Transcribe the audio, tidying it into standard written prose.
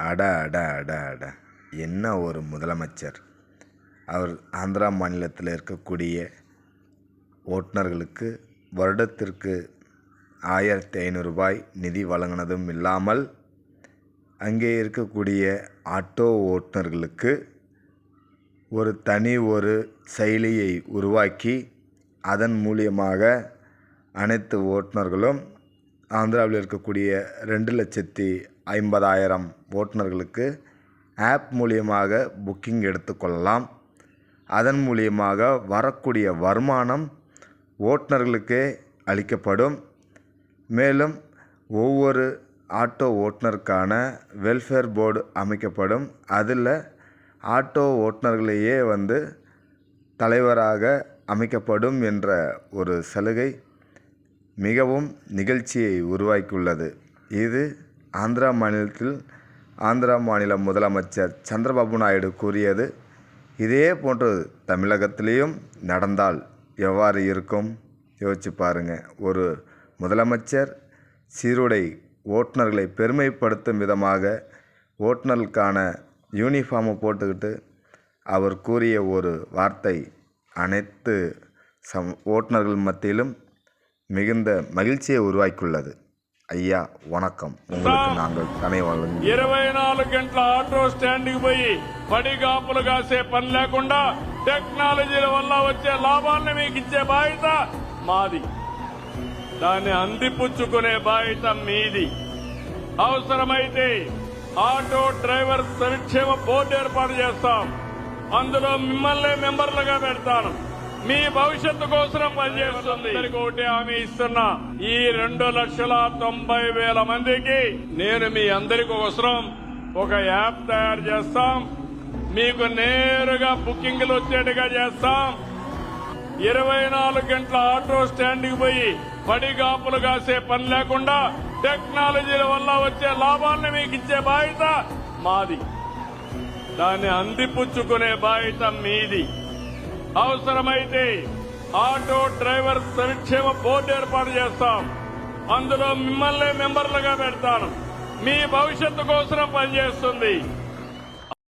அட அட அட அட என்ன ஒரு முதலமைச்சர்! அவர் ஆந்திரா மாநிலத்தில் இருக்கக்கூடிய ஓட்டுநர்களுக்கு வருடத்திற்கு 1500 ரூபாய் நிதி வழங்கினதும் இல்லாமல், அங்கே இருக்கக்கூடிய ஆட்டோ ஓட்டுநர்களுக்கு ஒரு செயலியை உருவாக்கி, அதன் மூலியமாக அனைத்து ஓட்டுநர்களும் ஆந்திராவில் இருக்கக்கூடிய 2,50,000 ஓட்டுநர்களுக்கு ஆப் மூலியமாக புக்கிங் எடுத்துக்கொள்ளலாம். அதன் மூலியமாக வரக்கூடிய வருமானம் ஓட்டுநர்களுக்கே அளிக்கப்படும். மேலும் ஒவ்வொரு ஆட்டோ ஓட்டுநருக்கான வெல்ஃபேர் போர்டு அமைக்கப்படும். அதில் ஆட்டோ ஓட்டுநர்களையே தலைவராக அமைக்கப்படும் என்ற ஒரு சலுகை மிகவும் நிகழ்ச்சியை உருவாக்கியுள்ளது. இது ஆந்திரா மாநில முதலமைச்சர் சந்திரபாபு நாயுடு கூறியது. இதே போன்று தமிழகத்திலேயும் நடந்தால் எவ்வாறு இருக்கும் யோசிச்சு பாருங்கள். ஒரு முதலமைச்சர் சீருடை ஓட்டுநர்களை பெருமைப்படுத்தும் விதமாக ஓட்டுநர்களுக்கான யூனிஃபார்மை போட்டுக்கிட்டு அவர் கூறிய ஒரு வார்த்தை அனைத்து ஓட்டுநர்கள் மத்தியிலும் மிகுந்த மகிழ்ச்சியை உருவாக்கியுள்ளது. ஐயா வணக்கம். உங்களுக்கு நாங்கள் கனை 24 గంటల ఆటో స్టాండ్కి పోయి పడిగాపులు కాసే పని లేకుండా టెక్నాలజీల వల్ల వచ్చే లాభాలను మీకు ఇచ్చే బాధ్యత మాది. దాన్ని అందిపుచ్చుకునే బాధ్యత మీది. అవసరమైతే ఆటో డ్రైవర్ సంక్షేమ బోర్డు ఏర్పాటు చేస్తాం. అందులో మిమ్మల్ని మెంబర్లుగా పెడతాను. మీ భవిష్యత్తు కోసం పనిచేస్తుంది. ఒకటి హామీ ఇస్తున్నా, ఈ 2,90,000 మందికి నేను మీ అందరి కోసం ఒక యాప్ తయారు చేస్తాం. మీకు నేరుగా బుకింగ్లు వచ్చేట్టుగా చేస్తాం. 24 గంటల ఆటో స్టాండ్కి పోయి పడిగాపులు కాసే పని లేకుండా టెక్నాలజీల వల్ల వచ్చే లాభాలను మీకు ఇచ్చే బాధ్యత మాది. దాన్ని అందిపుచ్చుకునే బాధ్యత మీది. అవసరమైతే ఆటో డ్రైవర్ సంక్షేమ బోర్డు ఏర్పాటు చేస్తాం. అందులో మిమ్మల్ని మెంబర్లుగా పెడతాను. మీ భవిష్యత్తు కోసం పనిచేస్తుంది.